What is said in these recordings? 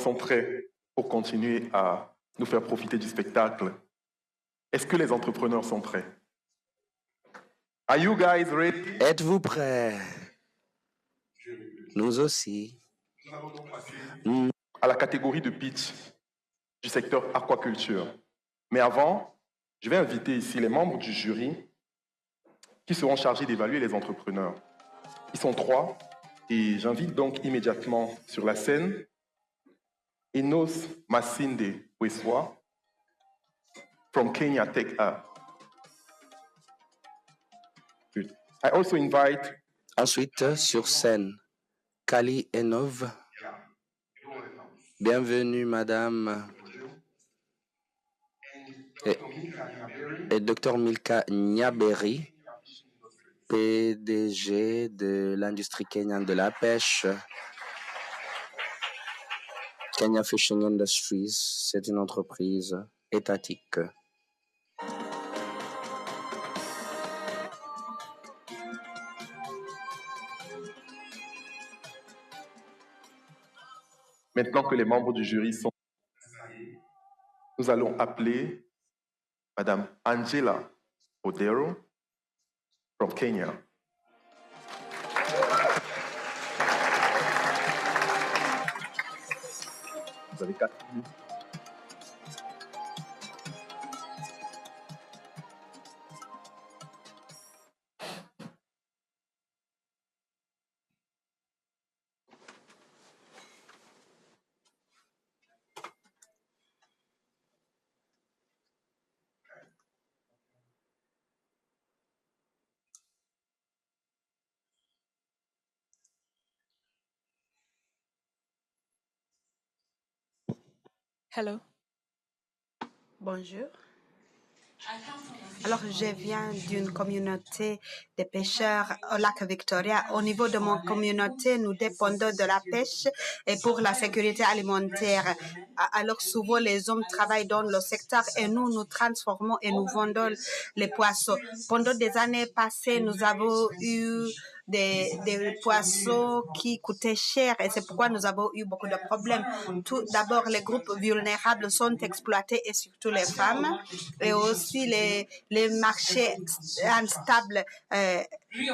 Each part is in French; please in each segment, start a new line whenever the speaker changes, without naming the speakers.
sont prêts pour continuer à nous faire profiter du spectacle? Est-ce que les entrepreneurs sont prêts? Are you guys ready?
Êtes-vous prêts? Nous aussi.
À la catégorie de pitch du secteur aquaculture. Mais avant, je vais inviter ici les membres du jury qui seront chargés d'évaluer les entrepreneurs. Ils sont 3 et j'invite donc immédiatement sur la scène Enos Masinde Weswa from Kenya Tech Hub. Good. I also invite
Ensuite, sur scène, Kali Enov. Bienvenue, madame. Et Dr Milka Nyaberi, PDG de l'industrie kenyane de la pêche. Kenya Fishing Industries, c'est une entreprise étatique.
Maintenant que les membres du jury sont, nous allons appeler Madame Angela Odero from Kenya. Vous avez 4 minutes.
Hello.
Bonjour. Alors, je viens d'une communauté de pêcheurs au lac Victoria. Au niveau de mon communauté, nous dépendons de la pêche et pour la sécurité alimentaire. Alors, souvent, les hommes travaillent dans le secteur et nous transformons et nous vendons les poissons. Pendant des années passées, nous avons eu des poissons qui coûtaient cher et c'est pourquoi nous avons eu beaucoup de problèmes. Tout d'abord, les groupes vulnérables sont exploités et surtout les femmes et aussi les marchés instables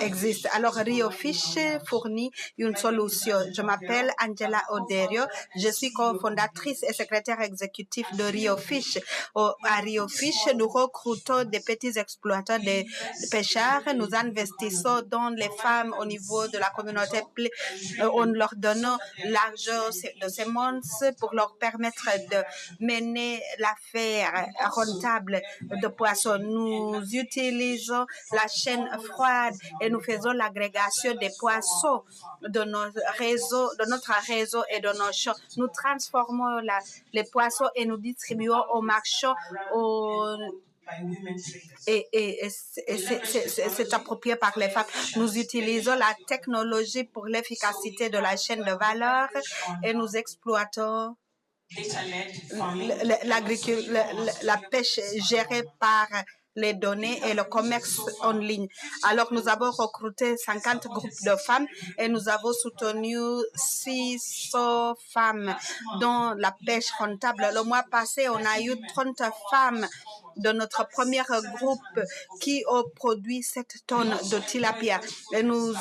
existent. Alors, Rio Fish fournit une solution. Je m'appelle Angela Oderio. Je suis cofondatrice et secrétaire exécutive de Rio Fish. À Rio Fish, nous recrutons des petits exploitants de pêcheurs. Nous investissons dans les femmes au niveau de la communauté. On leur donne l'argent de semences pour leur permettre de mener l'affaire rentable de poissons. Nous utilisons la chaîne froide et nous faisons l'agrégation des poissons de notre réseau et de nos champs. Nous transformons les poissons et nous distribuons aux marchands et c'est approprié par les femmes. Nous utilisons la technologie pour l'efficacité de la chaîne de valeur et nous exploitons la pêche gérée par les données et le commerce en ligne. Alors, nous avons recruté 50 groupes de femmes et nous avons soutenu 600 femmes dans la pêche rentable. Le mois passé, on a eu 30 femmes de notre premier groupe qui ont produit 7 tonnes de tilapia. Et nous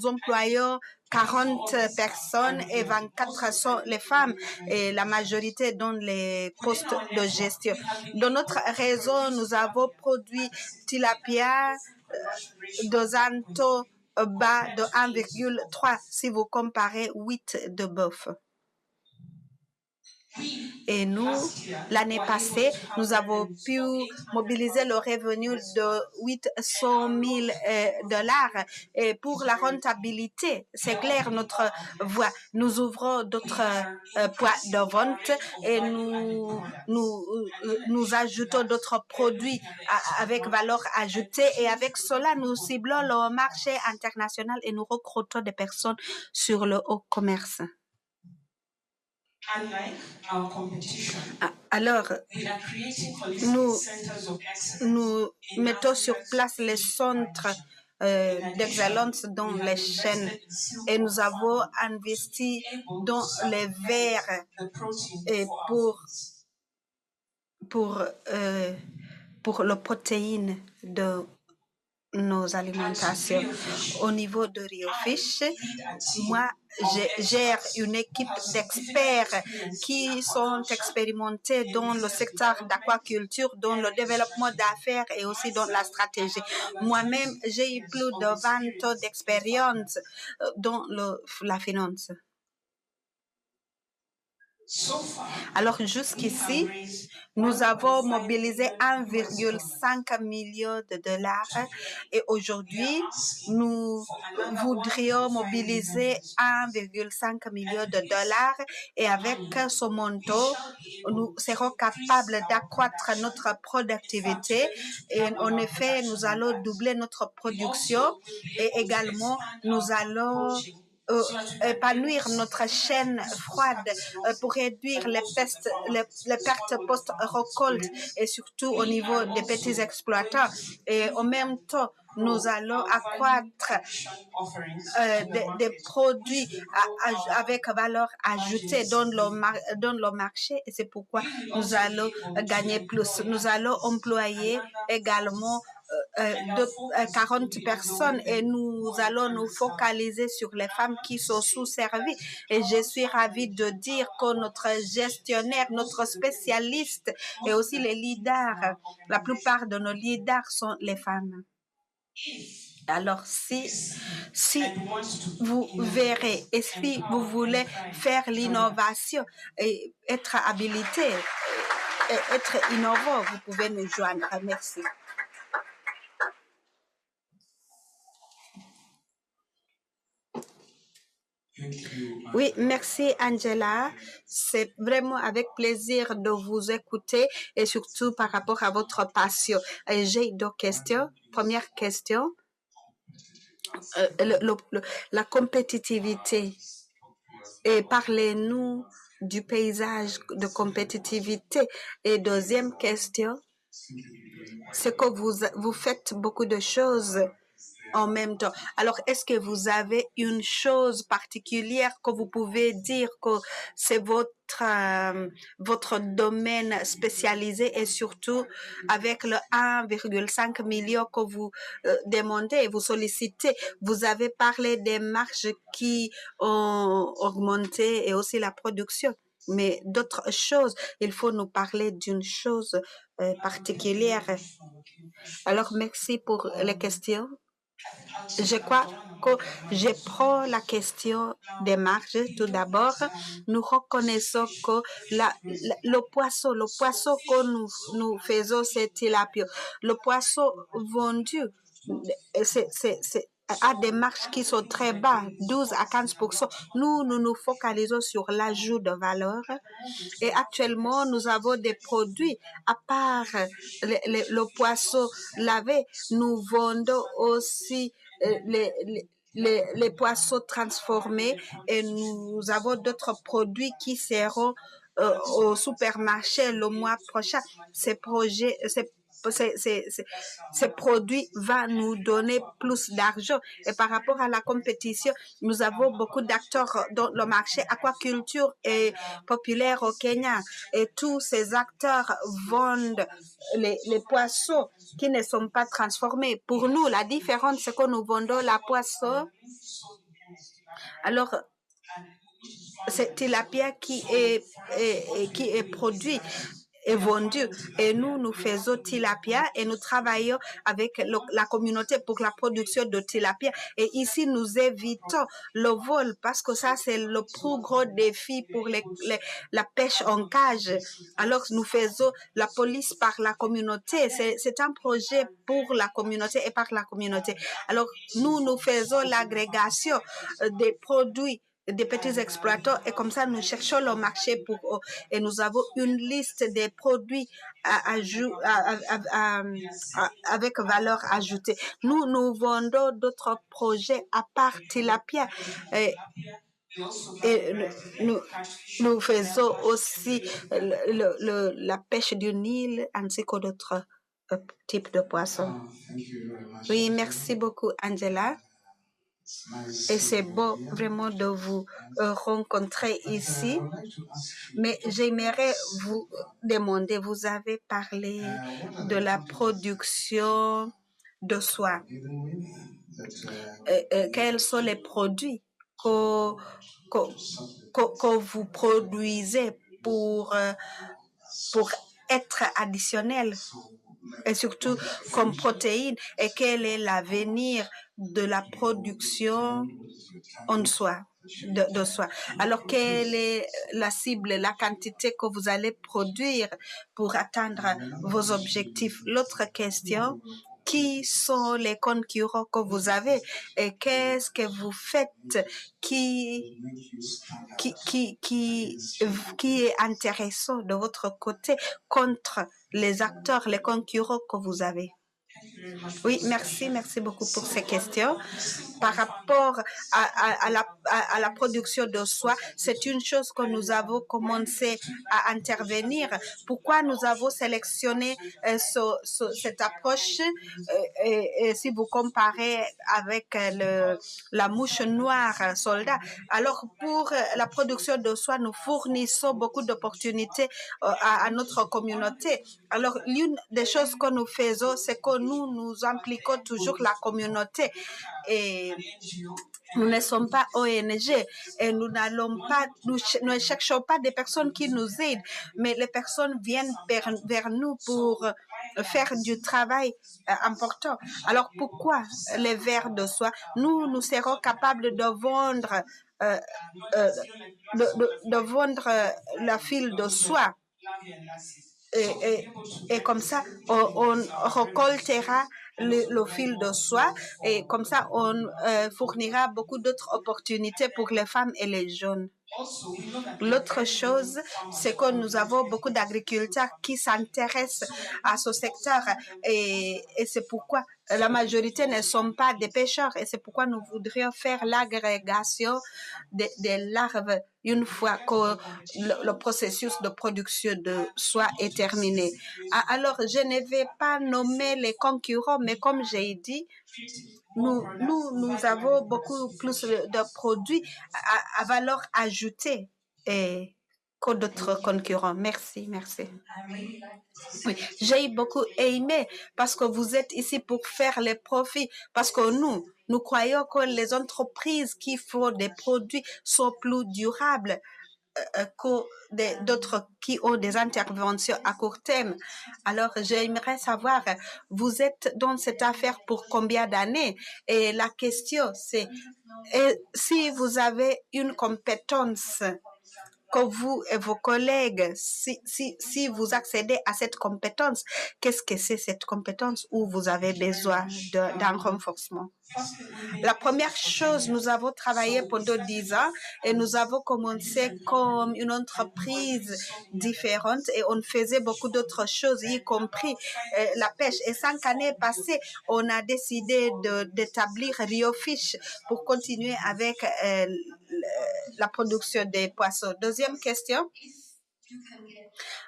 employons 40 personnes et 24 sont les femmes et la majorité dans les postes de gestion. Dans notre réseau, nous avons produit tilapia dans un taux bas de 1,3 si vous comparez 8 de bœuf. Et nous, l'année passée, nous avons pu mobiliser le revenu de 800 000 dollars. Et pour la rentabilité, c'est clair, notre voie. Nous ouvrons d'autres points de vente et nous ajoutons d'autres produits avec valeur ajoutée. Et avec cela, nous ciblons le marché international et nous recrutons des personnes sur le haut commerce. Alors, nous mettons sur place les centres d'excellence dans les chaînes et nous avons investi dans les verres et pour la protéine de nos alimentations. Au niveau de Rio Fish, moi, je gère une équipe d'experts qui sont expérimentés dans le secteur d'aquaculture, dans le développement d'affaires et aussi dans la stratégie. Moi-même, j'ai eu plus de 20 ans d'expérience dans la finance. Alors jusqu'ici, nous avons mobilisé 1,5 million de dollars et aujourd'hui, nous voudrions mobiliser 1,5 million de dollars et avec ce montant, nous serons capables d'accroître notre productivité et en effet, nous allons doubler notre production et également, nous allons épanouir notre chaîne froide pour réduire les pertes post-récolte et surtout au niveau des petits exploitants. Et en même temps, nous allons accroître des produits avec valeur ajoutée dans le marché et c'est pourquoi nous allons gagner plus. Nous allons employer également 40 personnes et nous allons nous focaliser sur les femmes qui sont sous-servies. Et je suis ravie de dire que notre gestionnaire, notre spécialiste et aussi les leaders, la plupart de nos leaders sont les femmes. Alors, si vous verrez et si vous voulez faire l'innovation et être habilité et être innovant, vous pouvez nous joindre. Merci. Oui, merci Angela. C'est vraiment avec plaisir de vous écouter et surtout par rapport à votre passion. J'ai deux questions. Première question, la compétitivité. Et parlez-nous du paysage de compétitivité. Et deuxième question, c'est que vous faites beaucoup de choses en même temps. Alors, est-ce que vous avez une chose particulière que vous pouvez dire que c'est votre domaine spécialisé et surtout avec le 1,5 million que vous demandez et vous sollicitez, vous avez parlé des marges qui ont augmenté et aussi la production. Mais d'autres choses, il faut nous parler d'une chose particulière. Alors, merci pour les questions. Je crois que je prends la question des marges. Tout d'abord, nous reconnaissons que le poisson que nous faisons, c'est tilapia. Le poisson vendu, a des marges qui sont très bas, 12 à 15%. Nous nous focalisons sur l'ajout de valeur et actuellement, nous avons des produits à part le poisson lavé. Nous vendons aussi les poissons transformés et nous avons d'autres produits qui seront au supermarché le mois prochain. Ces produits vont nous donner plus d'argent. Et par rapport à la compétition, nous avons beaucoup d'acteurs dans le marché aquaculture est populaire au Kenya. Et tous ces acteurs vendent les poissons qui ne sont pas transformés. Pour nous, la différence, c'est que nous vendons la poisson. Alors, c'est tilapia qui est produit est vendu et nous faisons tilapia et nous travaillons avec la communauté pour la production de tilapia et ici nous évitons le vol parce que ça c'est le plus gros défi pour la pêche en cage. Alors nous faisons la police par la communauté, c'est un projet pour la communauté et par la communauté. Alors nous faisons l'agrégation des produits des petits exploitants et comme ça nous cherchons le marché pour eux et nous avons une liste des produits avec valeur ajoutée. Nous vendons d'autres projets à part tilapia et nous faisons aussi la pêche du Nil ainsi que d'autres types de poissons. Oui, merci beaucoup, Angela. Et c'est beau vraiment de vous rencontrer ici. Mais j'aimerais vous demander, vous avez parlé de la production de soie. Quels sont les produits que vous produisez pour être additionnels et surtout comme protéines, et quel est l'avenir de la production en soie, de soie. Alors, quelle est la cible, la quantité que vous allez produire pour atteindre vos objectifs? L'autre question, qui sont les concurrents que vous avez et qu'est-ce que vous faites qui est intéressant de votre côté contre les acteurs, les concurrents que vous avez? Oui, merci beaucoup pour ces questions. Par rapport à la production de soie, c'est une chose que nous avons commencé à intervenir. Pourquoi nous avons sélectionné cette approche et si vous comparez avec la mouche noire soldat? Alors, pour la production de soie, nous fournissons beaucoup d'opportunités à notre communauté. Alors, l'une des choses que nous faisons, c'est que nous impliquons toujours la communauté et nous ne sommes pas ONG et nous ne cherchons pas des personnes qui nous aident, mais les personnes viennent vers nous pour faire du travail important. Alors pourquoi les vers de soie? Nous serons capables de vendre la fil de soie. Et comme ça, on récoltera le fil de soie et comme ça, on fournira beaucoup d'autres opportunités pour les femmes et les jeunes. L'autre chose, c'est que nous avons beaucoup d'agriculteurs qui s'intéressent à ce secteur et c'est pourquoi la majorité ne sont pas des pêcheurs et c'est pourquoi nous voudrions faire l'agrégation des larves une fois que le processus de production de soie est terminé. Alors, je ne vais pas nommer les concurrents, mais comme j'ai dit, nous avons beaucoup plus de produits à valeur ajoutée que d'autres concurrents. Merci. Oui, j'ai beaucoup aimé parce que vous êtes ici pour faire les profits, parce que nous croyons que les entreprises qui font des produits sont plus durables que d'autres qui ont des interventions à court terme. Alors, j'aimerais savoir, vous êtes dans cette affaire pour combien d'années? Et la question, c'est si vous avez une compétence que vous et vos collègues, si vous accédez à cette compétence, qu'est-ce que c'est cette compétence où vous avez besoin d'un renforcement? La première chose, nous avons travaillé pendant 10 ans et nous avons commencé comme une entreprise différente et on faisait beaucoup d'autres choses, y compris la pêche. Et 5 années passées, on a décidé d'établir Rio Fish pour continuer avec la production des poissons. Deuxième question.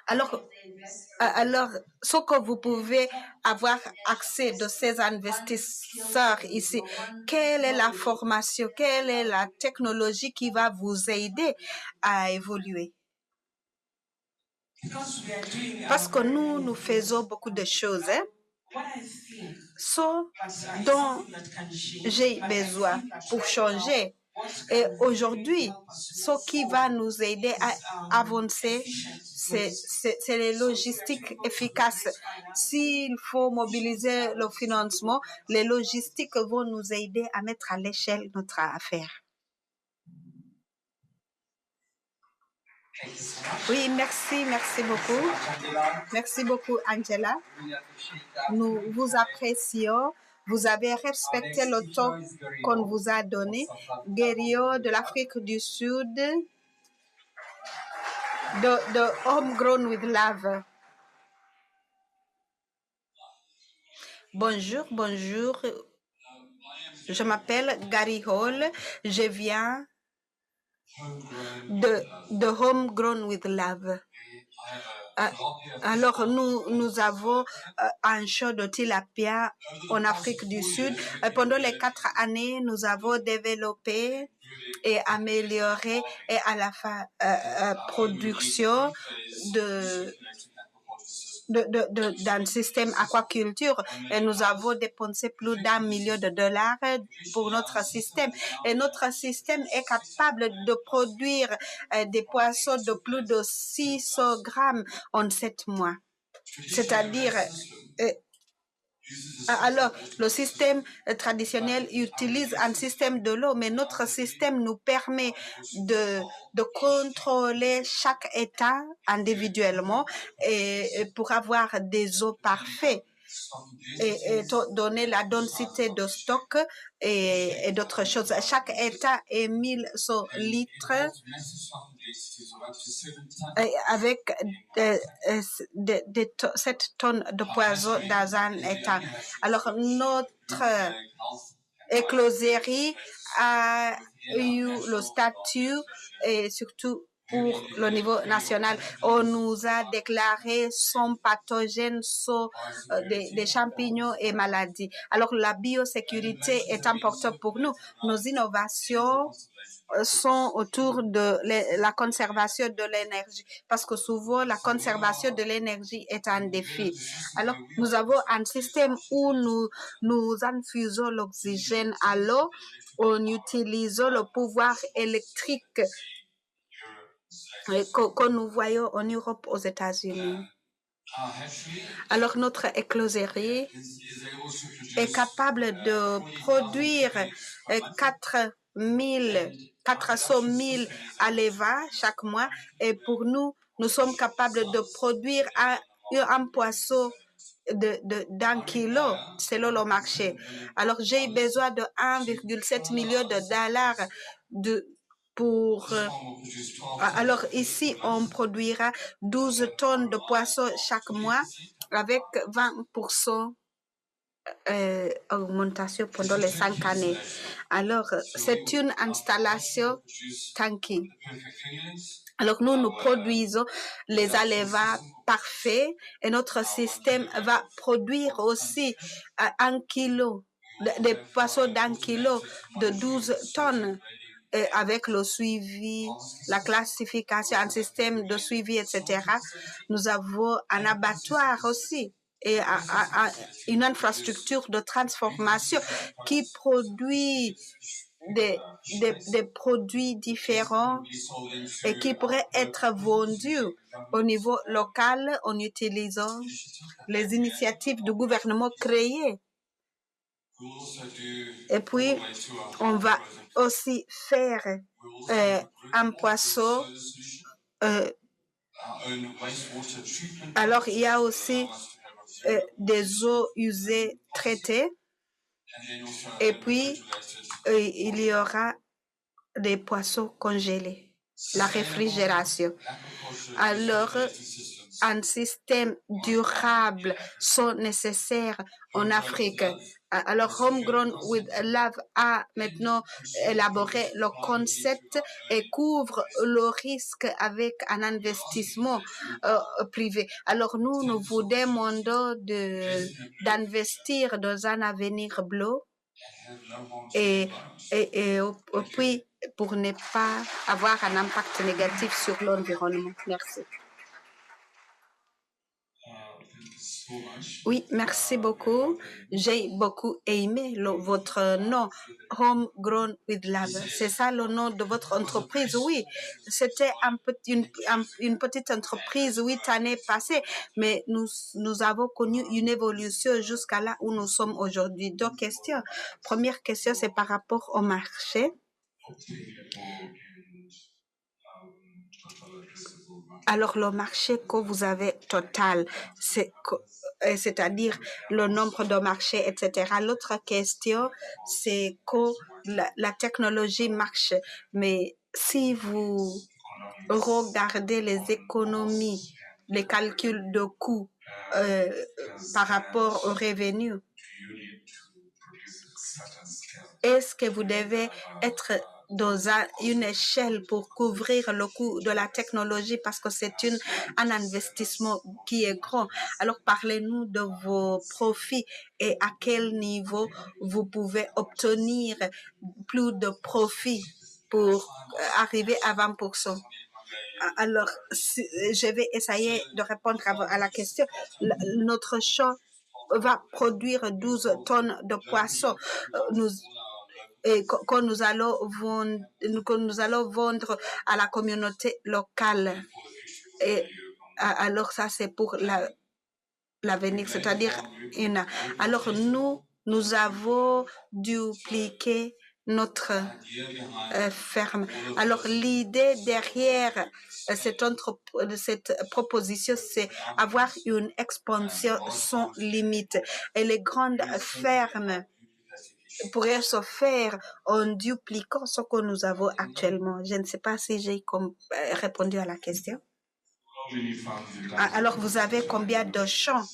Alors, ce que vous pouvez avoir accès de ces investisseurs ici, quelle est la formation, quelle est la technologie qui va vous aider à évoluer? Parce que nous faisons beaucoup de choses. Ce dont j'ai besoin pour changer. Et aujourd'hui, ce qui va nous aider à avancer, c'est les logistiques efficaces. S'il faut mobiliser le financement, les logistiques vont nous aider à mettre à l'échelle notre affaire. Oui, merci beaucoup. Merci beaucoup, Angela. Nous vous apprécions. Vous avez respecté le temps qu'on vous a donné. Guerrier de l'Afrique du Sud, de Homegrown with Love. Bonjour. Je m'appelle Gary Hall. Je viens de Homegrown with Love. Alors, nous avons un show de tilapia en Afrique du Sud. Pendant les 4 années, nous avons développé et amélioré et à la fin production d'un système aquaculture et nous avons dépensé plus d'1 million de dollars pour notre système. Et notre système est capable de produire des poissons de plus de 600 grammes en 7 mois. C'est-à-dire, alors, le système traditionnel utilise un système de l'eau, mais notre système nous permet de contrôler chaque État individuellement et pour avoir des eaux parfaites et donner la densité de stock et d'autres choses. Chaque État est 1100 litres avec 7 tonnes de poison dans un État. Alors, notre écloserie a eu le statut et surtout pour le niveau national. On nous a déclaré sans pathogènes, sans des champignons et maladies. Alors, la biosécurité est importante pour nous. Nos innovations sont autour de la conservation de l'énergie, parce que souvent la conservation de l'énergie est un défi. Alors, nous avons un système où nous infusons l'oxygène à l'eau en utilisant le pouvoir électrique que nous voyons en Europe, aux États-Unis. Alors, notre écloserie est capable de produire 400 000 allevas chaque mois. Et pour nous, nous sommes capables de produire un poisson d'1 kilo selon le marché. Alors, j'ai besoin de 1,7 million de dollars alors ici, on produira 12 tonnes de poissons chaque mois avec 20% augmentation pendant les 5 années. Alors, c'est une installation tanking. Alors, nous produisons les allevas parfaits et notre système va produire aussi 1 kilo, des poissons d'1 kilo de 12 tonnes. Avec le suivi, la classification, un système de suivi, etc. Nous avons un abattoir aussi et une infrastructure de transformation qui produit des produits différents et qui pourraient être vendus au niveau local en utilisant les initiatives du gouvernement créées. Et puis, on va aussi faire un poisson. Alors, il y a aussi des eaux usées traitées. Et puis, il y aura des poissons congelés, la réfrigération. Alors, un système durable sont nécessaires en Afrique. Alors, Homegrown with Love a maintenant élaboré le concept et couvre le risque avec un investissement privé. Alors, nous vous demandons d'investir dans un avenir bleu et puis pour ne pas avoir un impact négatif sur l'environnement. Merci. Oui, merci beaucoup. J'ai beaucoup aimé votre nom, Homegrown with Love. C'est ça le nom de votre entreprise? Oui, c'était une petite entreprise 8 années passées, mais nous avons connu une évolution jusqu'à là où nous sommes aujourd'hui. 2 questions. Première question, c'est par rapport au marché. Alors, le marché que vous avez total, c'est-à-dire le nombre de marchés, etc. L'autre question, c'est que la technologie marche, mais si vous regardez les économies, les calculs de coûts par rapport aux revenus, est-ce que vous devez être dans une échelle pour couvrir le coût de la technologie parce que c'est un investissement qui est grand. Alors, parlez-nous de vos profits et à quel niveau vous pouvez obtenir plus de profits pour arriver à 20%. Alors, je vais essayer de répondre à la question. Notre champ va produire 12 tonnes de poissons. Que nous allons vendre à la communauté locale. Et alors, ça, c'est pour l'avenir, c'est-à-dire alors nous avons dupliqué notre ferme. Alors l'idée derrière cette proposition, c'est avoir une expansion sans limite. Et les grandes fermes pourraient se faire en dupliquant ce que nous avons actuellement. Je ne sais pas si j'ai répondu à la question. Alors, vous avez combien de champs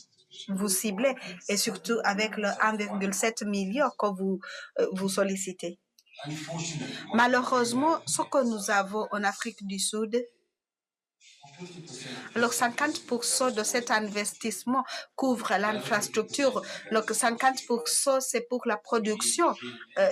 vous ciblez et surtout avec le 1,7 million que vous sollicitez? Malheureusement, ce que nous avons en Afrique du Sud, alors 50% de cet investissement couvre l'infrastructure. Donc 50% c'est pour la production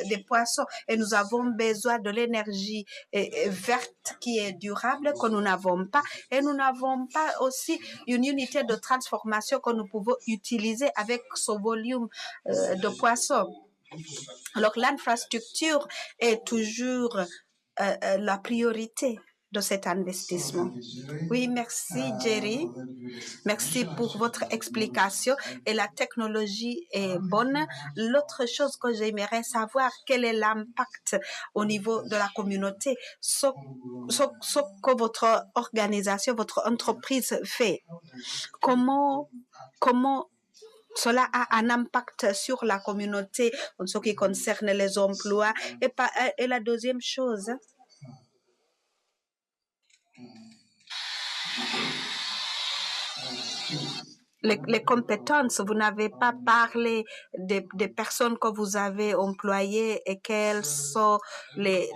des poissons et nous avons besoin de l'énergie verte qui est durable que nous n'avons pas et nous n'avons pas aussi une unité de transformation que nous pouvons utiliser avec ce volume de poissons. Alors l'infrastructure est toujours la priorité de cet investissement. Oui, merci Jerry. Merci pour votre explication et la technologie est bonne. L'autre chose que j'aimerais savoir, quel est l'impact au niveau de la communauté, ce que votre organisation, votre entreprise fait. Comment cela a un impact sur la communauté en ce qui concerne les emplois. Et la deuxième chose, les compétences, vous n'avez pas parlé des personnes que vous avez employées et quelles sont les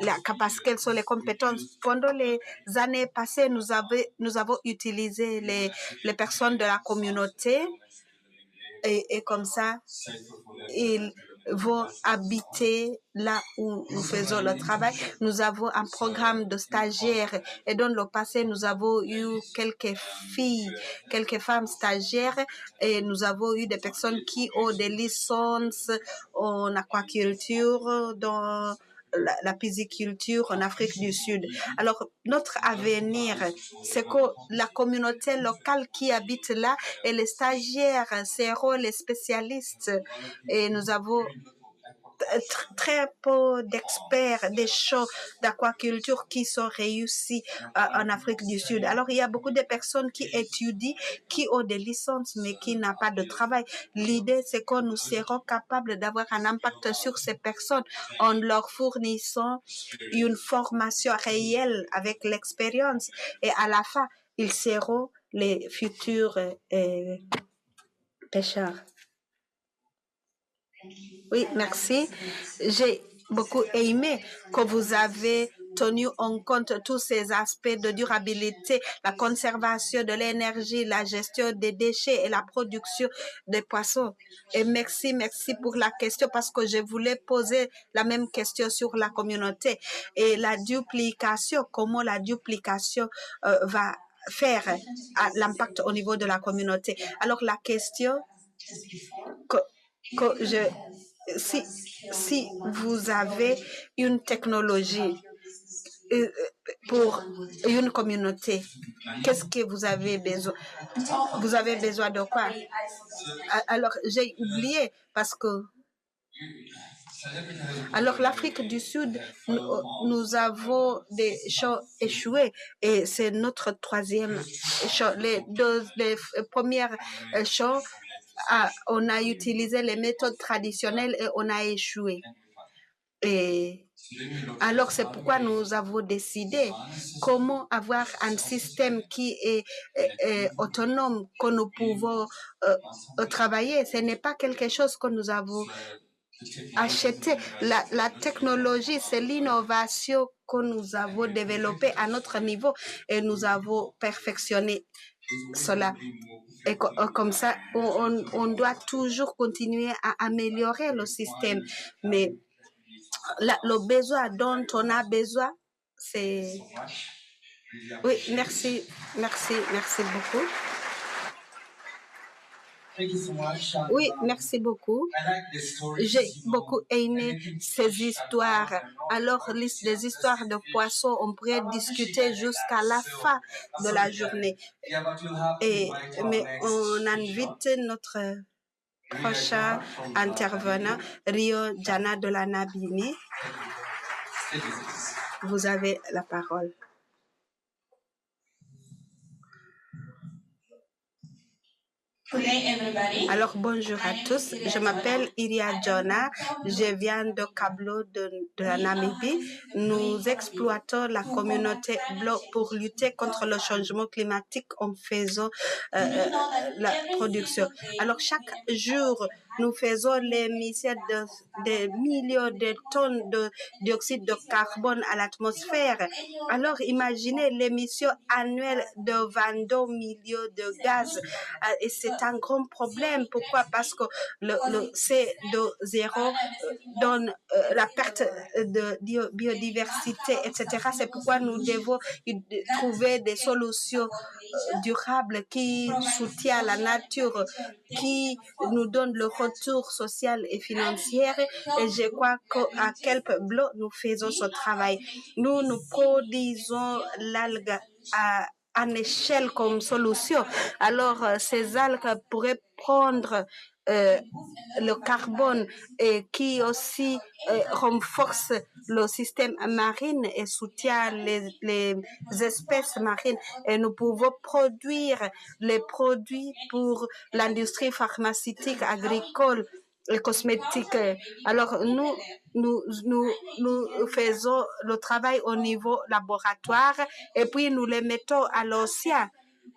compétences. Pendant les années passées, nous avons utilisé les personnes de la communauté et comme ça, ils vont habiter là où nous faisons le travail. Nous avons un programme de stagiaires et dans le passé, nous avons eu quelques femmes stagiaires et nous avons eu des personnes qui ont des licences en aquaculture, dans la pisciculture en Afrique du Sud. Alors, notre avenir, c'est que la communauté locale qui habite là et les stagiaires seront les spécialistes. Et nous avons très peu d'experts des champs d'aquaculture qui sont réussis en Afrique du Sud. Alors, il y a beaucoup de personnes qui étudient, qui ont des licences, mais qui n'ont pas de travail. L'idée, c'est que nous serons capables d'avoir un impact sur ces personnes en leur fournissant une formation réelle avec l'expérience. Et à la fin, ils seront les futurs pêcheurs. Oui, merci. J'ai beaucoup aimé que vous avez tenu en compte tous ces aspects de durabilité, la conservation de l'énergie, la gestion des déchets et la production des poissons. Et merci pour la question parce que je voulais poser la même question sur la communauté et la duplication, comment la duplication va faire l'impact au niveau de la communauté. Alors la question si vous avez une technologie pour une communauté, qu'est-ce que vous avez besoin? Vous avez besoin de quoi? Alors, j'ai oublié parce que alors, l'Afrique du Sud, nous avons des champs échoués et c'est notre troisième champ. Les premières champs, on a utilisé les méthodes traditionnelles et on a échoué. Et alors, c'est pourquoi nous avons décidé comment avoir un système qui est autonome, que nous pouvons travailler. Ce n'est pas quelque chose que nous avons acheter. La technologie, c'est l'innovation que nous avons développée à notre niveau et nous avons perfectionné cela. Et comme ça, on doit toujours continuer à améliorer le système. Mais le besoin dont on a besoin, c'est... Oui, merci beaucoup. Oui, merci beaucoup. J'ai beaucoup aimé ces histoires. Alors, les histoires de poissons, on pourrait discuter jusqu'à la fin de la journée. Mais on invite notre prochain intervenant, Rio Jana de la Nabini. Vous avez la parole. Alors, bonjour à tous. Je m'appelle Iria Jona. Je viens de Kablo de la Namibie. Nous exploitons la communauté Blo pour lutter contre le changement climatique en faisant la production. Alors, chaque jour, nous faisons l'émission de millions de tonnes de dioxyde de carbone à l'atmosphère. Alors, imaginez l'émission annuelle de 22 millions de gaz. Et c'est un grand problème. Pourquoi? Parce que le CO2 donne la perte de biodiversité, etc. C'est pourquoi nous devons trouver des solutions durables qui soutiennent la nature, qui nous donnent le retour social et financier. Et je crois qu'à Kelp Blo, nous faisons ce travail. Nous produisons l'algue à échelle comme solution. Alors, ces algues pourraient prendre le carbone et qui aussi renforce le système marin et soutient les espèces marines. Et nous pouvons produire les produits pour l'industrie pharmaceutique, agricole et cosmétique. Alors, nous faisons le travail au niveau laboratoire et puis nous les mettons à l'océan.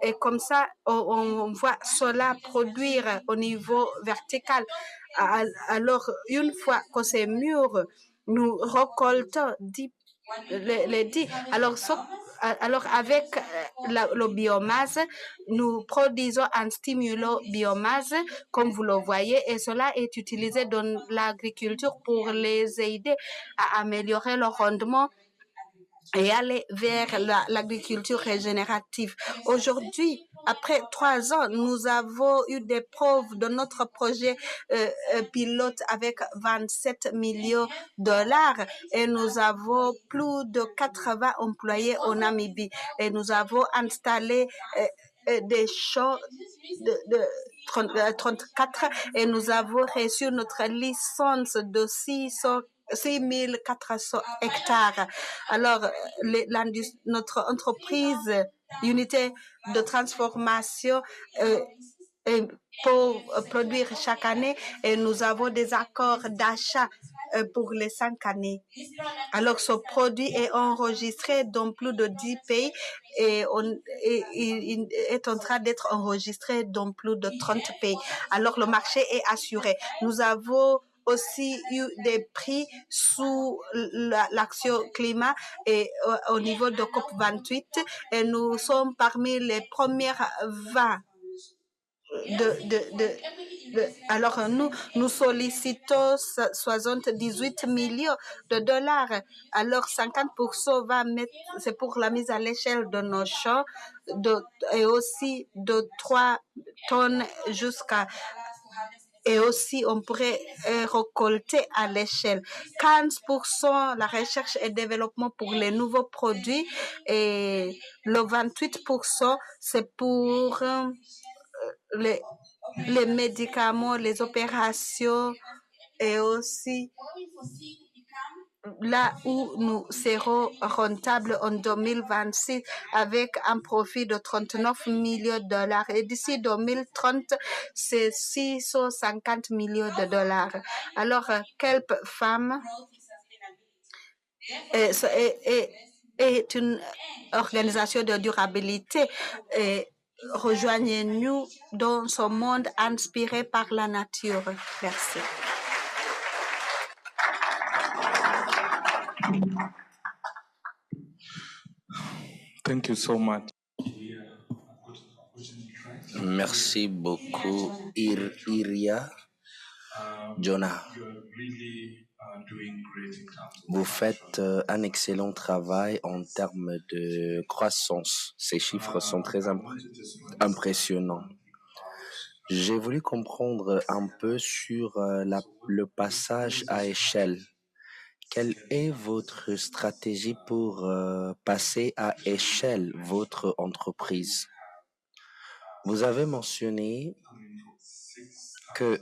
Et comme ça, on voit cela produire au niveau vertical. Alors, une fois que c'est mûr, nous récoltons les 10. Alors, avec le biomasse, nous produisons un stimulant biomasse, comme vous le voyez, et cela est utilisé dans l'agriculture pour les aider à améliorer leur rendement et aller vers l'agriculture régénérative. Aujourd'hui, après 3 ans, nous avons eu des preuves de notre projet pilote avec 27 millions de dollars et nous avons plus de 80 employés en Namibie et nous avons installé des champs de 34 et nous avons reçu notre licence de 6400 hectares. Alors, notre entreprise, unité de transformation, pour produire chaque année et nous avons des accords d'achat pour les 5 années. Alors, ce produit est enregistré dans plus de 10 pays et il est en train d'être enregistré dans plus de 30 pays. Alors, le marché est assuré. Nous avons aussi eu des prix sous l'action climat et au niveau de COP28 et nous sommes parmi les premières 20. Alors, nous sollicitons 78 millions de dollars. Alors, 50% c'est pour la mise à l'échelle de nos champs et aussi de 3 tonnes jusqu'à... Et aussi, on pourrait récolter à l'échelle. 15% la recherche et développement pour les nouveaux produits et le 28% c'est pour les médicaments, les opérations et aussi là où nous serons rentables en 2026 avec un profit de 39 millions de dollars. Et d'ici 2030, c'est 650 millions de dollars. Alors, Kelp Femme est une organisation de durabilité. Rejoignez-nous dans ce monde inspiré par la nature. Merci.
Thank you so much.
Merci beaucoup, Iria. Jonah, vous faites un excellent travail en termes de croissance. Ces chiffres sont très impressionnants. J'ai voulu comprendre un peu sur le passage à échelle. Quelle est votre stratégie pour passer à échelle votre entreprise? Vous avez mentionné que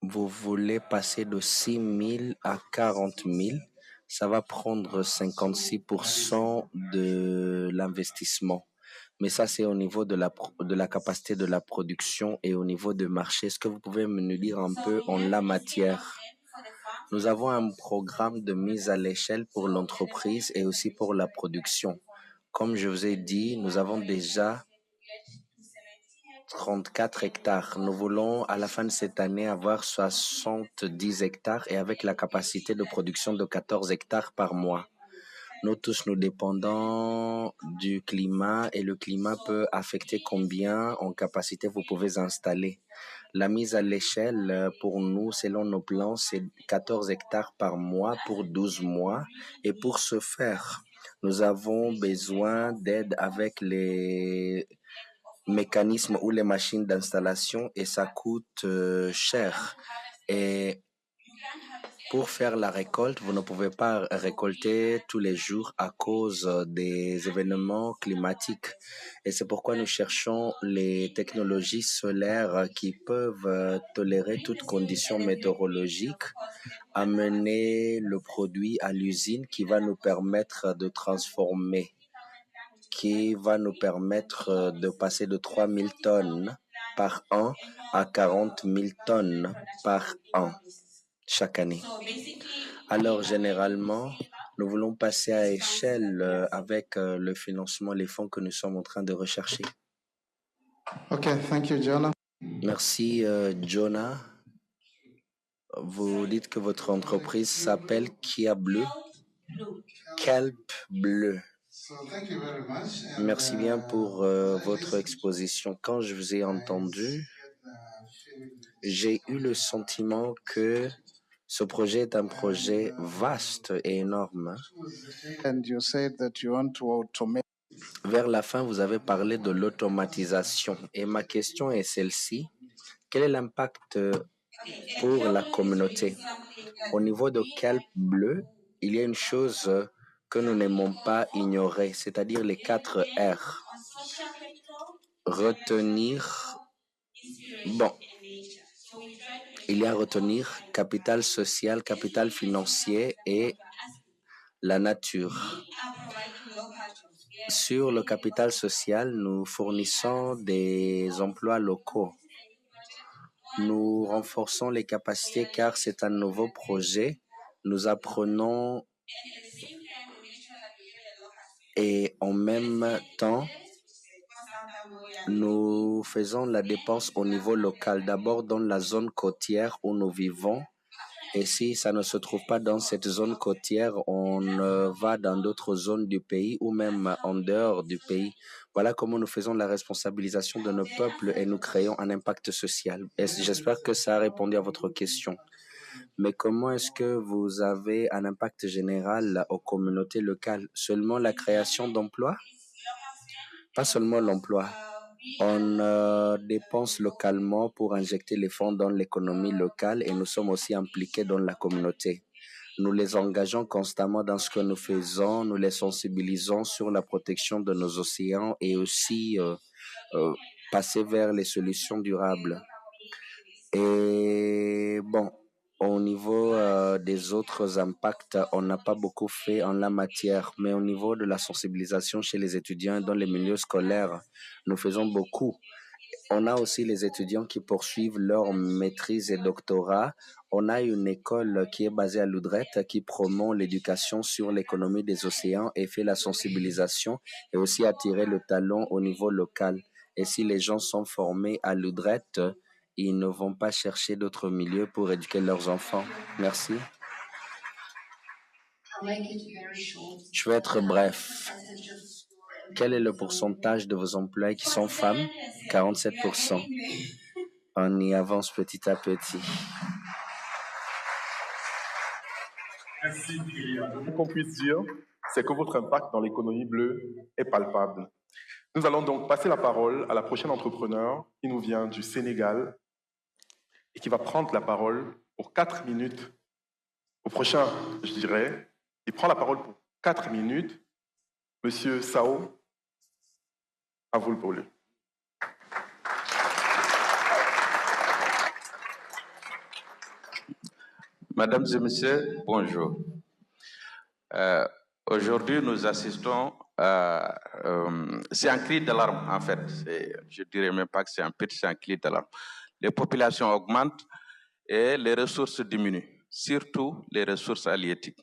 vous voulez passer de 6 000 à 40 000. Ça va prendre 56% de l'investissement. Mais ça, c'est au niveau de la capacité de la production et au niveau du marché. Est-ce que vous pouvez me dire un peu en la matière? Nous avons un programme de mise à l'échelle pour l'entreprise et aussi pour la production. Comme je vous ai dit, nous avons déjà 34 hectares. Nous voulons à la fin de cette année avoir 70 hectares et avec la capacité de production de 14 hectares par mois. Nous tous, nous dépendons du climat et le climat peut affecter combien en capacité vous pouvez installer. La mise à l'échelle pour nous, selon nos plans, c'est 14 hectares par mois pour 12 mois. Et pour ce faire, nous avons besoin d'aide avec les mécanismes ou les machines d'installation et ça coûte cher. Et pour faire la récolte, vous ne pouvez pas récolter tous les jours à cause des événements climatiques. Et c'est pourquoi nous cherchons les technologies solaires qui peuvent tolérer toutes conditions météorologiques, amener le produit à l'usine qui va nous permettre de transformer, qui va nous permettre de passer de 3 000 tonnes par an à 40 000 tonnes par an chaque année. Alors, généralement, nous voulons passer à échelle avec le financement, les fonds que nous sommes en train de rechercher.
Okay, thank you, Jonah.
Merci, Jonah. Vous dites que votre entreprise s'appelle Kia Bleu. Kelp Bleu.
Thank you very much.
Merci bien pour votre exposition. Quand je vous ai entendu, j'ai eu le sentiment que ce projet est un projet vaste et énorme.
And you said that you want to automate.
Vers la fin, vous avez parlé de l'automatisation. Et ma question est celle-ci. Quel est l'impact pour la communauté? Au niveau de Kelp Bleu, il y a une chose que nous n'aimons pas ignorer, c'est-à-dire les 4 R. Retenir, il y a retenir capital social, capital financier et la nature. Sur le capital social, nous fournissons des emplois locaux. Nous renforçons les capacités car c'est un nouveau projet. Nous apprenons et en même temps, nous faisons la dépense au niveau local, d'abord dans la zone côtière où nous vivons. Et si ça ne se trouve pas dans cette zone côtière, on va dans d'autres zones du pays ou même en dehors du pays. Voilà comment nous faisons la responsabilisation de nos peuples et nous créons un impact social. Et j'espère que ça a répondu à votre question. Mais comment est-ce que vous avez un impact général aux communautés locales? Seulement la création d'emplois? Pas seulement l'emploi. On dépense localement pour injecter les fonds dans l'économie locale et nous sommes aussi impliqués dans la communauté. Nous les engageons constamment dans ce que nous faisons, nous les sensibilisons sur la protection de nos océans et aussi passer vers les solutions durables. Et bon, au niveau des autres impacts, on n'a pas beaucoup fait en la matière, mais au niveau de la sensibilisation chez les étudiants dans les milieux scolaires, nous faisons beaucoup. On a aussi les étudiants qui poursuivent leur maîtrise et doctorat. On a une école qui est basée à Loudret qui promeut l'éducation sur l'économie des océans et fait la sensibilisation et aussi attirer le talent au niveau local. Et si les gens sont formés à Loudret, ils ne vont pas chercher d'autres milieux pour éduquer leurs enfants. Merci. Je vais être bref. Quel est le pourcentage de vos employés qui sont femmes? 47%. On y avance petit à petit.
Ce qu'on puisse dire, c'est que votre impact dans l'économie bleue est palpable. Nous allons donc passer la parole à la prochaine entrepreneur qui nous vient du Sénégal et qui va prendre la parole pour 4 minutes. Au prochain, je dirais, il prend la parole pour 4 minutes. Monsieur Sao, à vous le parler.
Mesdames et messieurs, bonjour. Aujourd'hui, nous assistons à... c'est un cri d'alarme, en fait. Je ne dirais même pas que c'est un pitch, c'est un cri d'alarme. Les populations augmentent et les ressources diminuent, surtout les ressources halieutiques.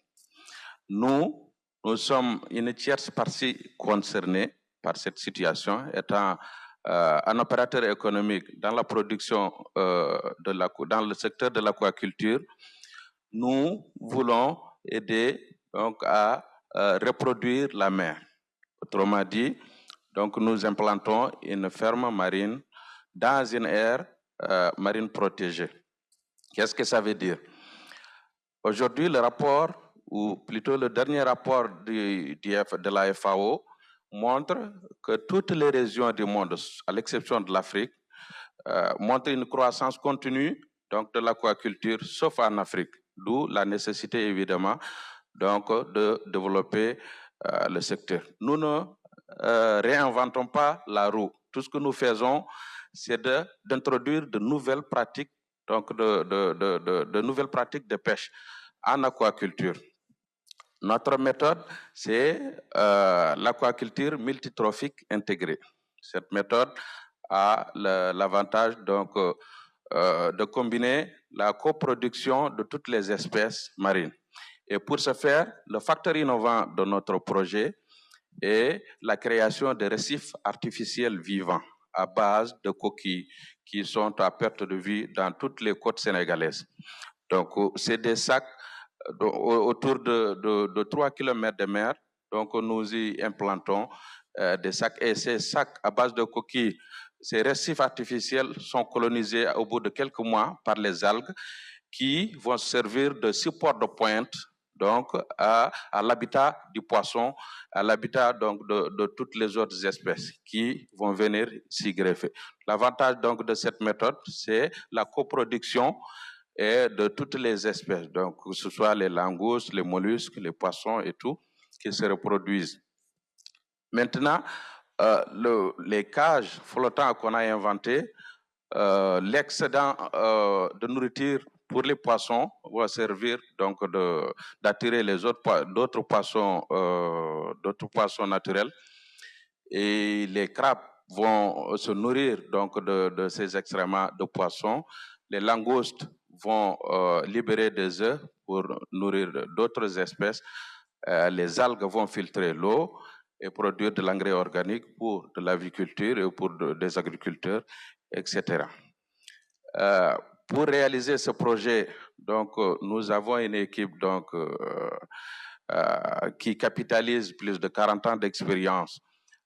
Nous sommes une tierce partie concernée par cette situation, étant un opérateur économique dans la production, dans le secteur de l'aquaculture. Nous voulons aider donc à reproduire la mer. Autrement dit, donc nous implantons une ferme marine dans une aire marine protégée. Qu'est-ce que ça veut dire? Aujourd'hui, le rapport, ou plutôt le dernier rapport de la FAO, montre que toutes les régions du monde, à l'exception de l'Afrique, montrent une croissance continue donc, de l'aquaculture, sauf en Afrique. D'où la nécessité, évidemment, donc, de développer le secteur. Nous ne réinventons pas la roue. Tout ce que nous faisons, c'est d'introduire de nouvelles pratiques, donc de nouvelles pratiques de pêche en aquaculture. Notre méthode, c'est l'aquaculture multitrophique intégrée. Cette méthode a l'avantage donc de combiner la coproduction de toutes les espèces marines. Et pour ce faire, le facteur innovant de notre projet est la création de récifs artificiels vivants à base de coquilles qui sont à perte de vue dans toutes les côtes sénégalaises. Donc, c'est des sacs autour de 3 km de mer. Donc, nous y implantons des sacs. Et ces sacs à base de coquilles, ces récifs artificiels sont colonisés au bout de quelques mois par les algues qui vont servir de support de pointe donc à l'habitat du poisson, à l'habitat donc de toutes les autres espèces qui vont venir s'y greffer. L'avantage donc de cette méthode, c'est la coproduction et de toutes les espèces, donc que ce soit les langoustes, les mollusques, les poissons et tout, qui se reproduisent. Maintenant, les cages flottantes qu'on a inventées, l'excédent de nourriture pour les poissons va servir donc d'attirer les d'autres poissons naturels, et les crabes vont se nourrir donc de ces excréments de poissons. Les langoustes vont libérer des œufs pour nourrir d'autres espèces. Les algues vont filtrer l'eau et produire de l'engrais organique pour de l'aviculture et pour des agriculteurs, etc. Pour réaliser ce projet, donc, nous avons une équipe donc, qui capitalise plus de 40 ans d'expérience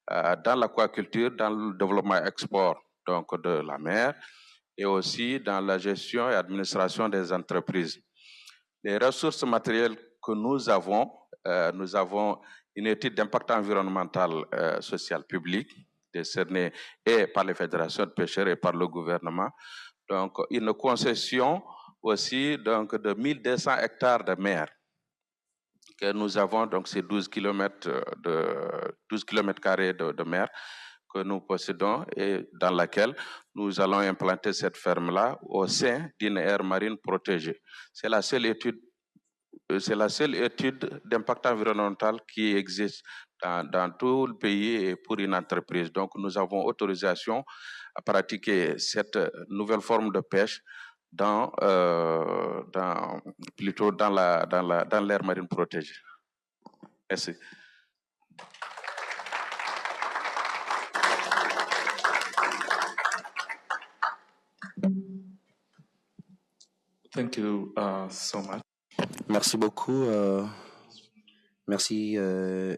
dans l'aquaculture, dans le développement export donc, de la mer et aussi dans la gestion et administration des entreprises. Les ressources matérielles que nous avons une étude d'impact environnemental, social, public, décernée et par les fédérations de pêcheurs et par le gouvernement. Donc, une concession aussi donc, de 1200 hectares de mer que nous avons, donc c'est 12 km carrés de mer que nous possédons et dans laquelle nous allons implanter cette ferme-là au sein d'une aire marine protégée. C'est la seule étude d'impact environnemental qui existe dans tout le pays et pour une entreprise. Donc, nous avons autorisation à pratiquer cette nouvelle forme de pêche plutôt dans l'aire marine protégée. Merci.
Thank you so much.
Merci beaucoup, Merci,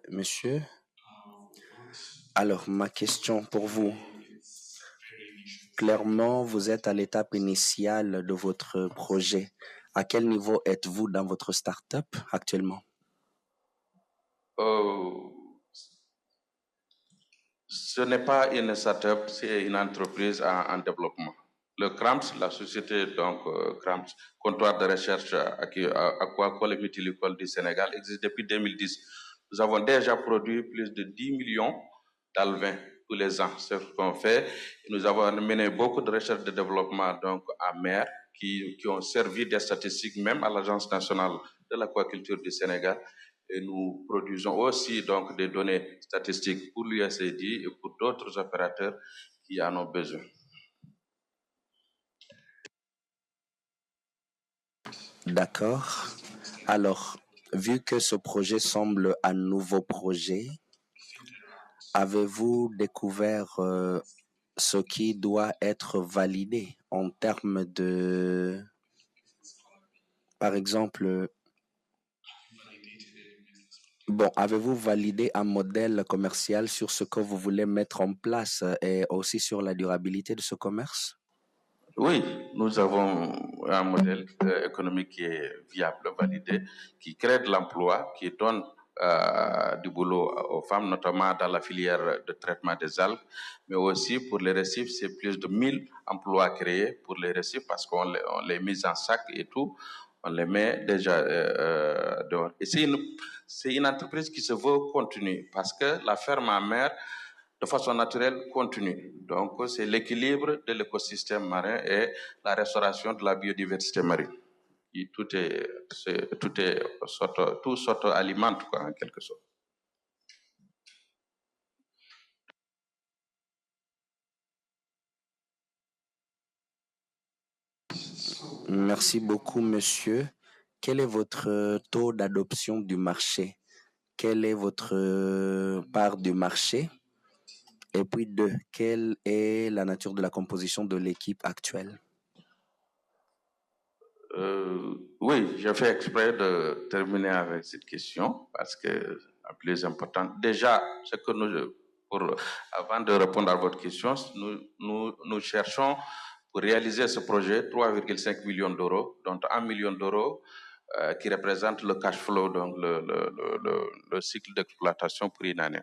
monsieur. Alors, ma question pour vous. Clairement, vous êtes à l'étape initiale de votre projet. À quel niveau êtes-vous dans votre start-up actuellement?
Ce n'est pas une start-up, c'est une entreprise en développement. Le CRAMS, la société donc CRAMS, comptoir de recherche aquacole et mythilicole du Sénégal, existe depuis 2010. Nous avons déjà produit plus de 10 millions d'alevins tous les ans. C'est ce qu'on fait. Nous avons mené beaucoup de recherches de développement donc en mer qui ont servi des statistiques même à l'Agence nationale de l'aquaculture du Sénégal. Et nous produisons aussi donc des données statistiques pour l'USAID et pour d'autres opérateurs qui en ont besoin.
D'accord. Alors, vu que ce projet semble un nouveau projet, avez-vous découvert ce qui doit être validé en termes de, par exemple, bon, avez-vous validé un modèle commercial sur ce que vous voulez mettre en place et aussi sur la durabilité de ce commerce?
Oui, nous avons un modèle économique qui est viable, validé, qui crée de l'emploi, qui donne du boulot aux femmes, notamment dans la filière de traitement des algues, mais aussi pour les récifs, c'est plus de 1000 emplois créés pour les récifs parce qu'on les met en sac et tout, on les met déjà dehors. Et c'est une entreprise qui se veut continue parce que la ferme en mer, de façon naturelle, continue. Donc, c'est l'équilibre de l'écosystème marin et la restauration de la biodiversité marine. Et tout s'auto-alimente, en quelque sorte.
Merci beaucoup, monsieur. Quel est votre taux d'adoption du marché? Quelle est votre part du marché? Et puis deux, quelle est la nature de la composition de l'équipe actuelle?
Oui, j'ai fait exprès de terminer avec cette question parce que la plus importante, déjà, ce que avant de répondre à votre question, nous cherchons pour réaliser ce projet 3,5 millions d'euros, dont 1 million d'euros qui représente le cash flow, donc le cycle d'exploitation pour une année.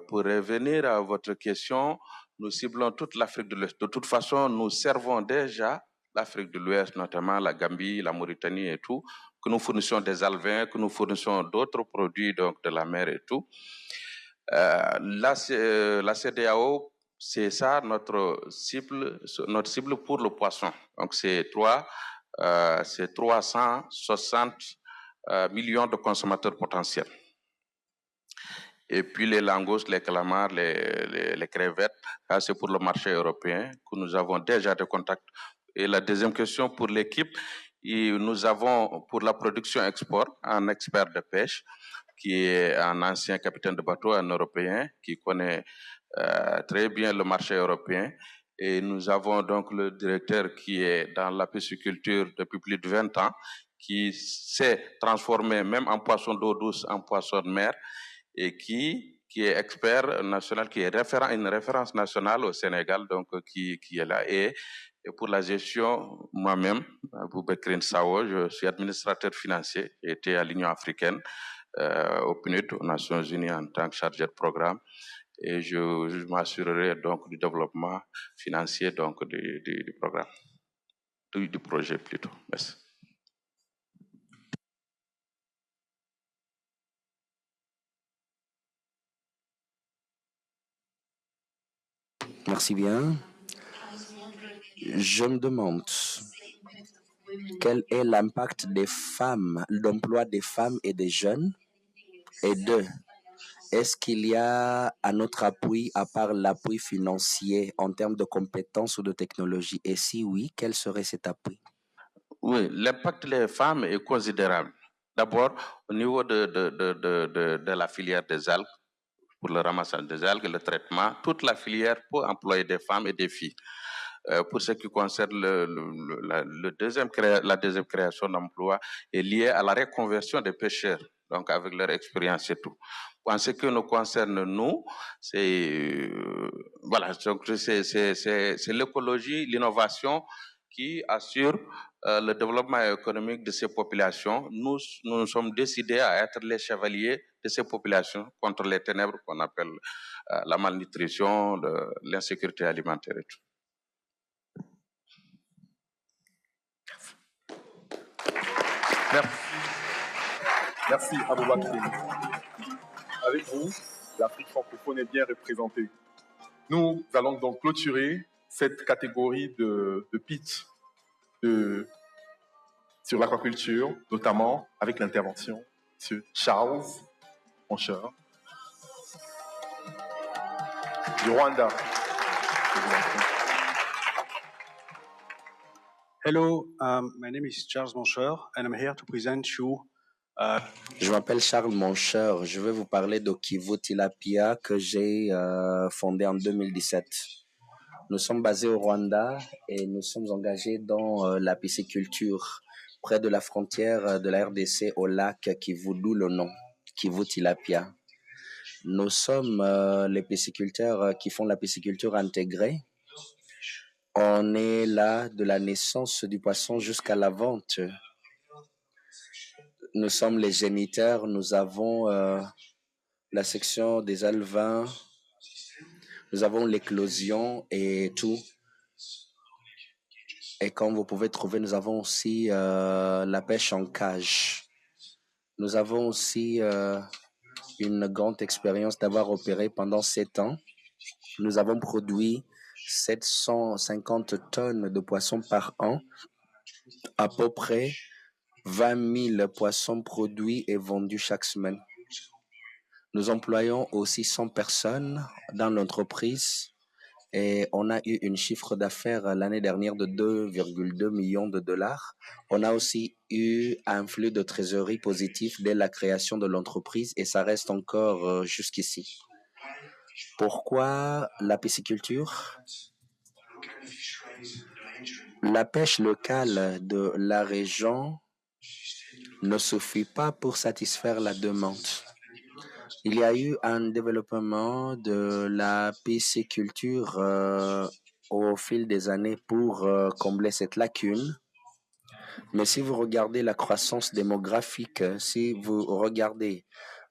Pour revenir à votre question, nous ciblons toute l'Afrique de l'Ouest. De toute façon, nous servons déjà l'Afrique de l'Ouest, notamment la Gambie, la Mauritanie et tout, que nous fournissons des alevins, que nous fournissons d'autres produits donc de la mer et tout. La CEDEAO, c'est ça notre cible pour le poisson. Donc c'est 360 millions de consommateurs potentiels. Et puis les langoustes, les calamars, les crevettes, c'est pour le marché européen que nous avons déjà des contacts. Et la deuxième question pour l'équipe, nous avons pour la production export un expert de pêche qui est un ancien capitaine de bateau, un Européen qui connaît très bien le marché européen. Et nous avons donc le directeur qui est dans la pisciculture depuis plus de 20 ans, qui s'est transformé même en poisson d'eau douce en poisson de mer et qui est expert national, qui est une référence nationale au Sénégal, donc qui est là. Et pour la gestion, moi-même, Boubakrine Sao, je suis administrateur financier, j'ai été à l'Union africaine, au PNUD, aux Nations Unies en tant que chargé de programme, et je m'assurerai donc du développement financier donc du programme, du projet plutôt. Merci.
Merci bien. Je me demande quel est l'impact des femmes, l'emploi des femmes et des jeunes. Et deux, est-ce qu'il y a un autre appui à part l'appui financier en termes de compétences ou de technologie? Et si oui, quel serait cet appui?
Oui, l'impact des femmes est considérable. D'abord, au niveau de la filière des algues, pour le ramassage des algues, le traitement, toute la filière peut employer des femmes et des filles. Pour ce qui concerne la deuxième création d'emplois est liée à la reconversion des pêcheurs, donc avec leur expérience et tout. En ce qui nous concerne, nous, c'est voilà, donc c'est l'écologie, l'innovation qui assure le développement économique de ces populations. Nous sommes décidés à être les chevaliers de ces populations contre les ténèbres qu'on appelle la malnutrition, l'insécurité alimentaire et tout.
Merci. Merci, Aboubakri. Avec vous, l'Afrique francophone est bien représentée. Nous allons donc clôturer cette catégorie de pitch sur l'aquaculture, notamment avec l'intervention de Charles Moncheur du Rwanda.
Hello, my name is Charles Moncheur and I'm here to present you.
Je m'appelle Charles Moncheur. Je vais vous parler de Kivu Tilapia que j'ai fondé en 2017. Nous sommes basés au Rwanda et nous sommes engagés dans la pisciculture près de la frontière de la RDC au lac Kivu, d'où le nom, Kivu Tilapia. Nous sommes les pisciculteurs qui font la pisciculture intégrée. On est là de la naissance du poisson jusqu'à la vente. Nous sommes les géniteurs, nous avons la section des alevins, nous avons l'éclosion et tout. Et comme vous pouvez trouver, nous avons aussi la pêche en cage. Nous avons aussi une grande expérience d'avoir opéré pendant 7 ans. Nous avons produit 750 tonnes de poissons par an, à peu près 20 000 poissons produits et vendus chaque semaine. Nous employons aussi 100 personnes dans l'entreprise et on a eu un chiffre d'affaires l'année dernière de 2,2 millions de dollars. On a aussi eu un flux de trésorerie positif dès la création de l'entreprise et ça reste encore jusqu'ici. Pourquoi la pisciculture? La pêche locale de la région ne suffit pas pour satisfaire la demande. Il y a eu un développement de la pisciculture au fil des années pour combler cette lacune. Mais si vous regardez la croissance démographique, si vous regardez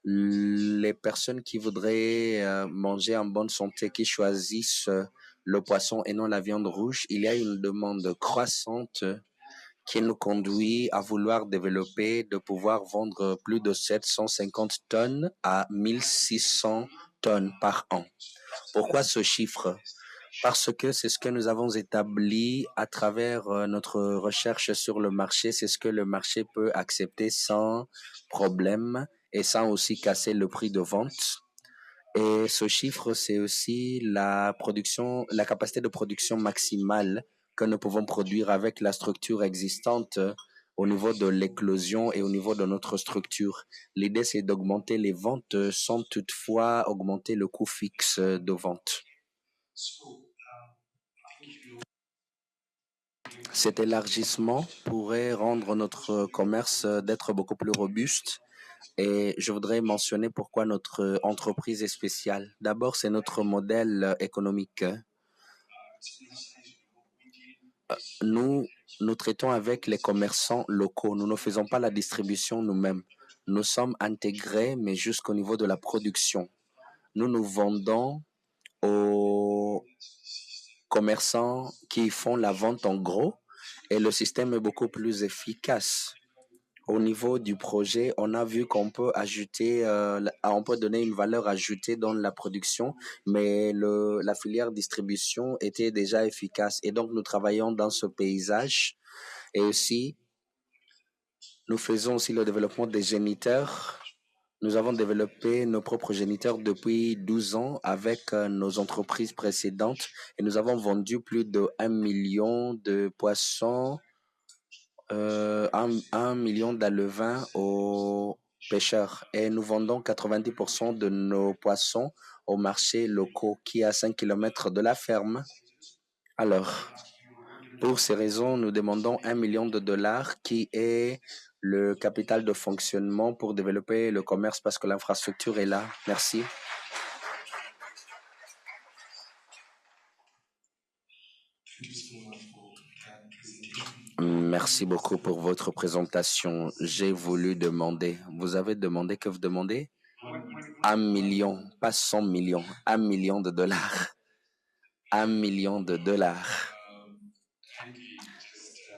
les personnes qui voudraient manger en bonne santé, qui choisissent le poisson et non la viande rouge, il y a une demande croissante qui nous conduit à vouloir développer, de pouvoir vendre plus de 750 tonnes à 1600 tonnes par an. Pourquoi ce chiffre? Parce que c'est ce que nous avons établi à travers notre recherche sur le marché, c'est ce que le marché peut accepter sans problème et sans aussi casser le prix de vente. Et ce chiffre, c'est aussi la capacité de production maximale que nous pouvons produire avec la structure existante au niveau de l'éclosion et au niveau de notre structure. L'idée, c'est d'augmenter les ventes sans toutefois augmenter le coût fixe de vente. Cet élargissement pourrait rendre notre commerce d'être beaucoup plus robuste. Et je voudrais mentionner pourquoi notre entreprise est spéciale. D'abord, c'est notre modèle économique. Nous traitons avec les commerçants locaux. Nous ne faisons pas la distribution nous-mêmes. Nous sommes intégrés, mais jusqu'au niveau de la production. Nous vendons aux commerçants qui font la vente en gros et le système est beaucoup plus efficace. Au niveau du projet, on a vu qu'on peut ajouter, on peut donner une valeur ajoutée dans la production, mais la filière distribution était déjà efficace. Et donc, nous travaillons dans ce paysage. Et aussi, nous faisons aussi le développement des géniteurs. Nous avons développé nos propres géniteurs depuis 12 ans avec nos entreprises précédentes. Et nous avons vendu plus de 1 million de poissons. 1 million d'alevins aux pêcheurs et nous vendons 90% de nos poissons au marché locaux qui est à 5 km de la ferme. Alors, Pour ces raisons, nous demandons 1 million de dollars qui est le capital de fonctionnement pour développer le commerce parce que l'infrastructure est là. Merci. Merci beaucoup pour votre présentation. J'ai voulu demander, vous avez demandé que vous demandez 1 million, pas 100 millions, 1 million de dollars. 1 million de dollars.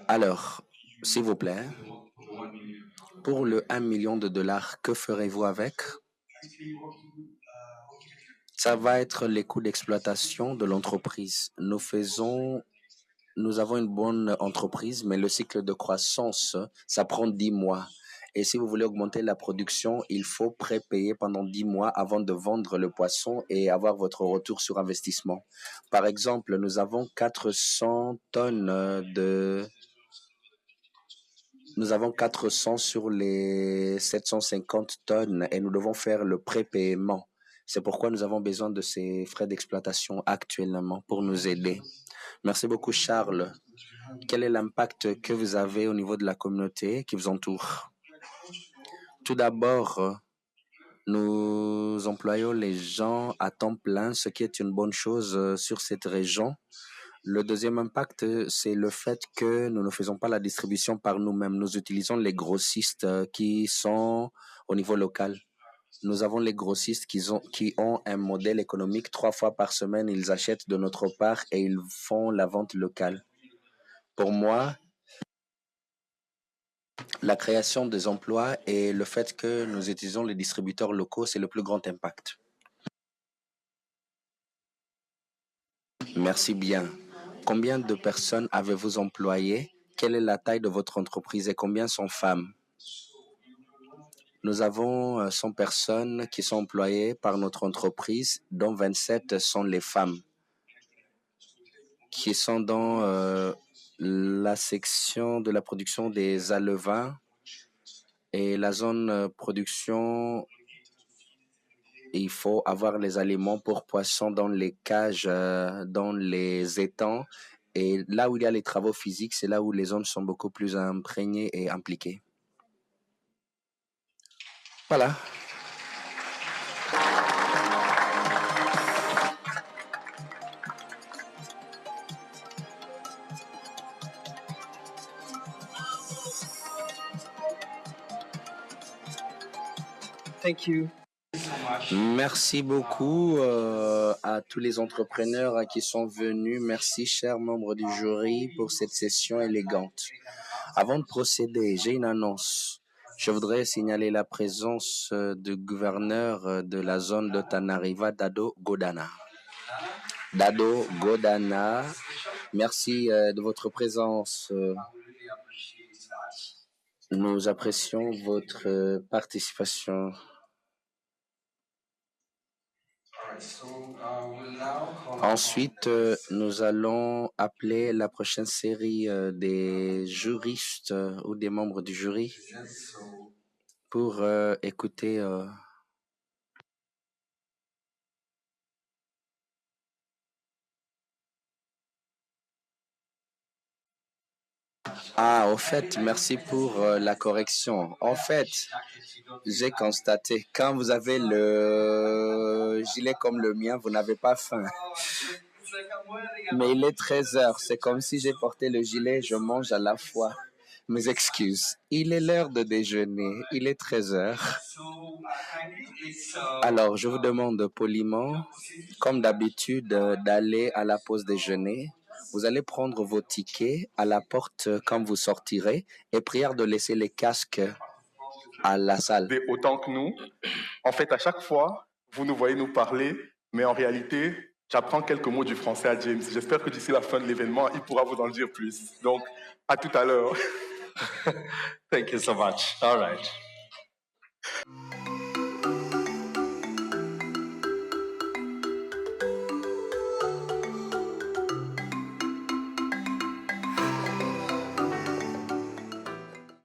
Alors, s'il vous plaît, pour le 1 million de dollars, que ferez-vous avec? Ça va être les coûts d'exploitation de l'entreprise. Nous avons une bonne entreprise, mais le cycle de croissance, ça prend 10 mois. Et si vous voulez augmenter la production, il faut prépayer pendant 10 mois avant de vendre le poisson et avoir votre retour sur investissement. Par exemple, nous avons 400 tonnes Nous avons 400 sur les 750 tonnes et nous devons faire le prépaiement. C'est pourquoi nous avons besoin de ces frais d'exploitation actuellement pour nous aider. Merci beaucoup, Charles. Quel est l'impact que vous avez au niveau de la communauté qui vous entoure? Tout d'abord, nous employons les gens à temps plein, ce qui est une bonne chose sur cette région. Le deuxième impact, c'est le fait que nous ne faisons pas la distribution par nous-mêmes. Nous utilisons les grossistes qui sont au niveau local. Nous avons les grossistes qui ont un modèle économique 3 fois par semaine. Ils achètent de notre part et ils font la vente locale. Pour moi, la création des emplois et le fait que nous utilisons les distributeurs locaux, c'est le plus grand impact. Merci bien. Combien de personnes avez-vous employées? Quelle est la taille de votre entreprise et combien sont femmes? Nous avons 100 personnes qui sont employées par notre entreprise, dont 27 sont les femmes, qui sont dans la section de la production des alevins et la zone production. Il faut avoir les aliments pour poissons dans les cages, dans les étangs. Et là où il y a les travaux physiques, c'est là où les hommes sont beaucoup plus imprégnés et impliqués. Voilà.
Thank you.
Merci beaucoup à tous les entrepreneurs qui sont venus. Merci, chers membres du jury, pour cette session élégante. Avant de procéder, j'ai une annonce. Je voudrais signaler la présence du gouverneur de la zone de Tanariva, Dado Godana. Dado Godana, merci de votre présence. Nous apprécions votre participation. Ensuite, nous allons appeler la prochaine série des juristes ou des membres du jury pour écouter. Au fait, merci pour la correction. En fait, j'ai constaté, quand vous avez le gilet comme le mien, vous n'avez pas faim. Mais il est 13h, c'est comme si j'ai porté le gilet, je mange à la fois. Mes excuses. Il est l'heure de déjeuner, il est 13h. Alors, je vous demande poliment, comme d'habitude, d'aller à la pause déjeuner. Vous allez prendre vos tickets à la porte quand vous sortirez et prière de laisser les casques à la salle.
Autant que nous. En fait, à chaque fois, vous nous voyez nous parler, mais en réalité, j'apprends quelques mots du français à James. J'espère que d'ici la fin de l'événement, il pourra vous en dire plus. Donc, à tout à l'heure.
Thank you so much. All right.